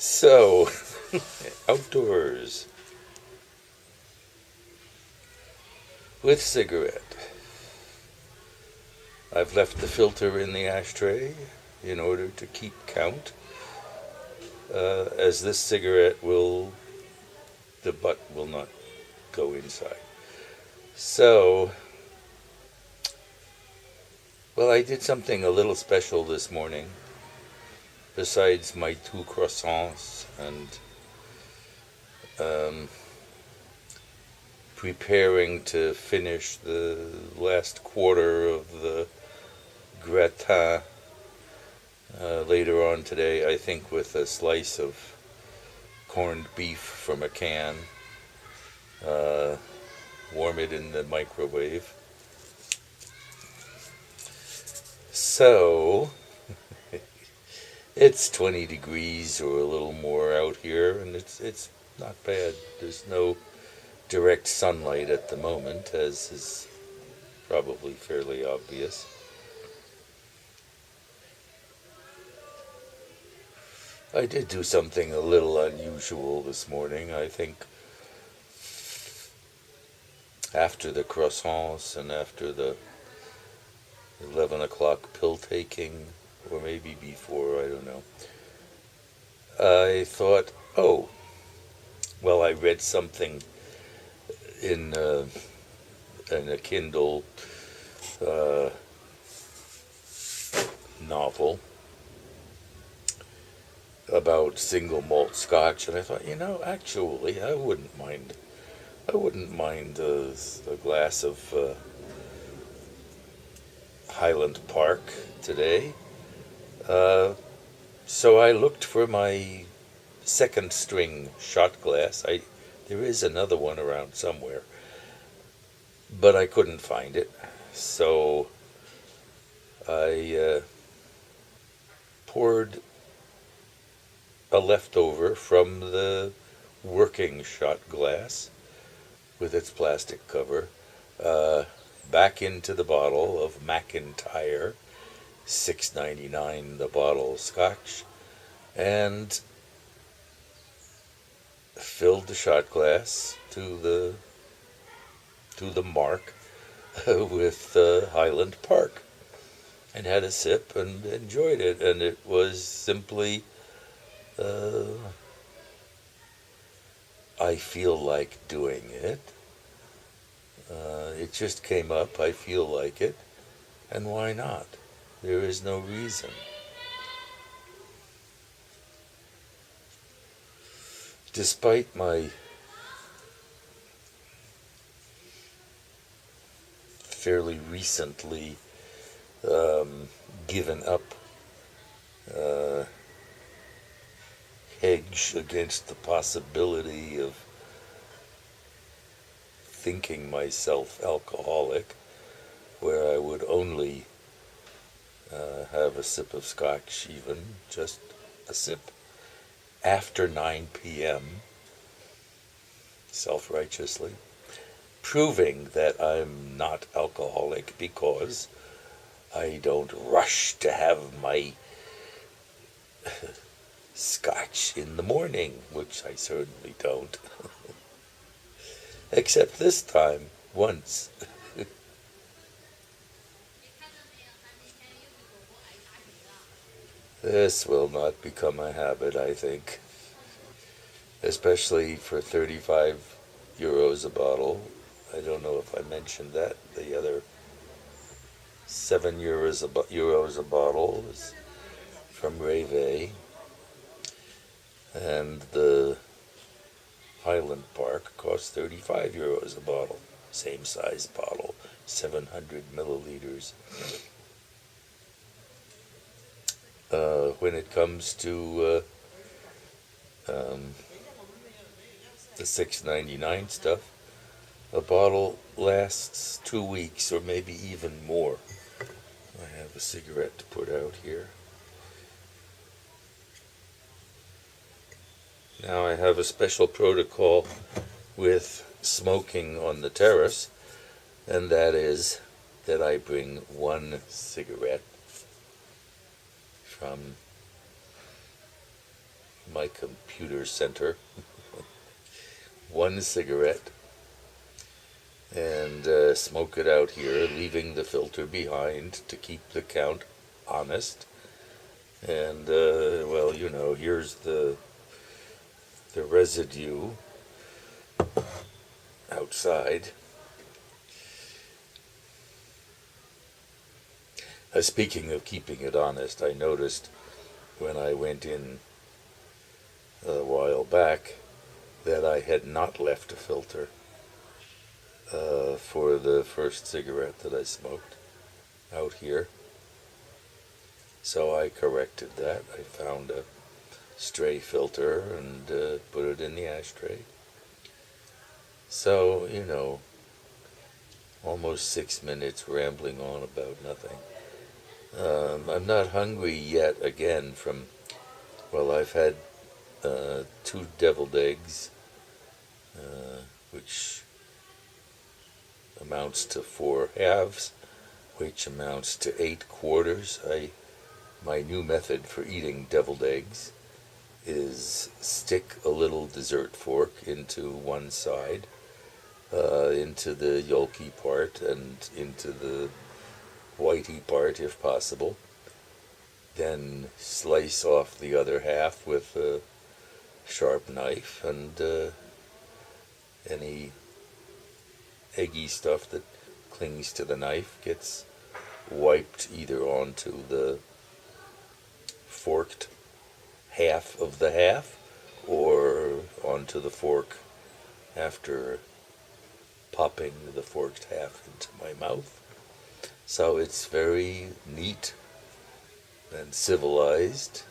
So, outdoors with cigarette. I've left the filter in the ashtray in order to keep count, as this cigarette the butt will not go inside. So, well, I did something a little special this morning. Besides my 2 croissants and preparing to finish the last quarter of the gratin later on today, I think with a slice of corned beef from a can, warm it in the microwave. So, it's 20 degrees or a little more out here, and it's not bad. There's no direct sunlight at the moment, as is probably fairly obvious. I did do something a little unusual this morning. I think after the croissants and after the 11 o'clock pill taking, or maybe before, I don't know, I thought, oh, well, I read something in a Kindle novel about single malt scotch, and I thought, actually, I wouldn't mind a glass of Highland Park today. So I looked for my second string shot glass. There is another one around somewhere, but I couldn't find it. So I poured a leftover from the working shot glass with its plastic cover back into the bottle of McIntyre, $6.99 the bottle of scotch, and filled the shot glass to the mark with Highland Park, and had a sip and enjoyed it. And it was simply, I feel like doing it. It just came up. I feel like it, and why not? There is no reason. Despite my fairly recently given up hedge against the possibility of thinking myself alcoholic, where I would only have a sip of scotch, even just a sip, after 9 p.m., self-righteously, proving that I'm not alcoholic because I don't rush to have my scotch in the morning, which I certainly don't. Except this time, once. This will not become a habit, I think, especially for 35 euros a bottle. I don't know if I mentioned that. The other 7 euros a bottle is from Reve, and the Highland Park costs 35 euros a bottle. Same size bottle, 700 milliliters. When it comes to the $6.99 stuff, a bottle lasts 2 weeks or maybe even more. I have a cigarette to put out here. Now I have a special protocol with smoking on the terrace, and that is that I bring one cigarette from my computer center, one cigarette, and smoke it out here, leaving the filter behind to keep the count honest. And well, you know, here's the residue outside. Speaking of keeping it honest, I noticed when I went in a while back that I had not left a filter for the first cigarette that I smoked out here. So I corrected that. I found a stray filter and put it in the ashtray. So, you know, almost 6 minutes rambling on about nothing. I'm not hungry yet again from, well, I've had 2 deviled eggs, which amounts to 4 halves, which amounts to 8 quarters. My new method for eating deviled eggs is stick a little dessert fork into one side, into the yolky part and into the whitey part if possible, then slice off the other half with a sharp knife, and any eggy stuff that clings to the knife gets wiped either onto the forked half of the half or onto the fork after popping the forked half into my mouth. So it's very neat and civilized,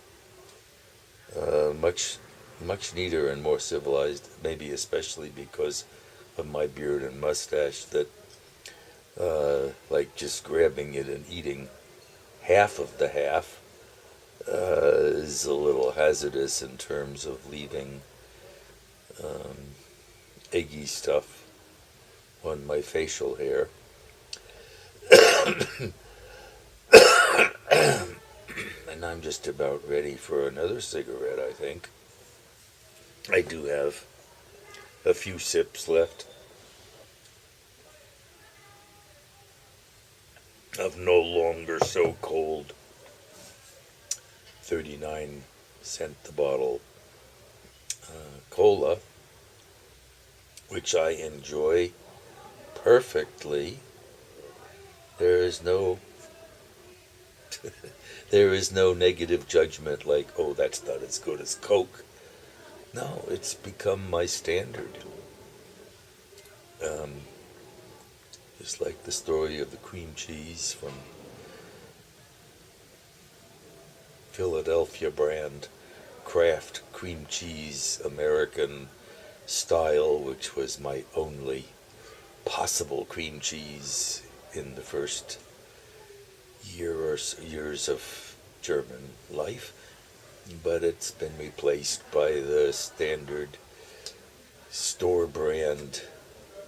much neater and more civilized, maybe especially because of my beard and mustache, that like just grabbing it and eating half of the half is a little hazardous in terms of leaving eggy stuff on my facial hair. And I'm just about ready for another cigarette, I think. I do have a few sips left of no longer so cold 39-cent the bottle cola, which I enjoy perfectly. There is no negative judgment like, oh, that's not as good as Coke. No, it's become my standard. Just like the story of the cream cheese from Philadelphia brand Kraft cream cheese American style, which was my only possible cream cheese in the first years of German life, but it's been replaced by the standard store brand,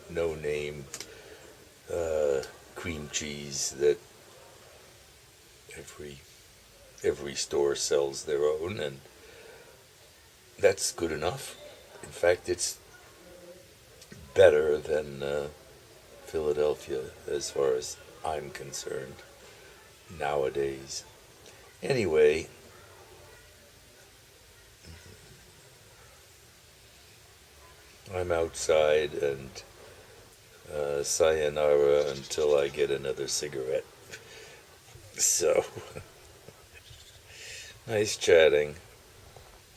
no name cream cheese that every store sells their own, and that's good enough. In fact, it's better than Philadelphia as far as I'm concerned nowadays. Anyway, I'm outside, and sayonara until I get another cigarette. So, nice chatting.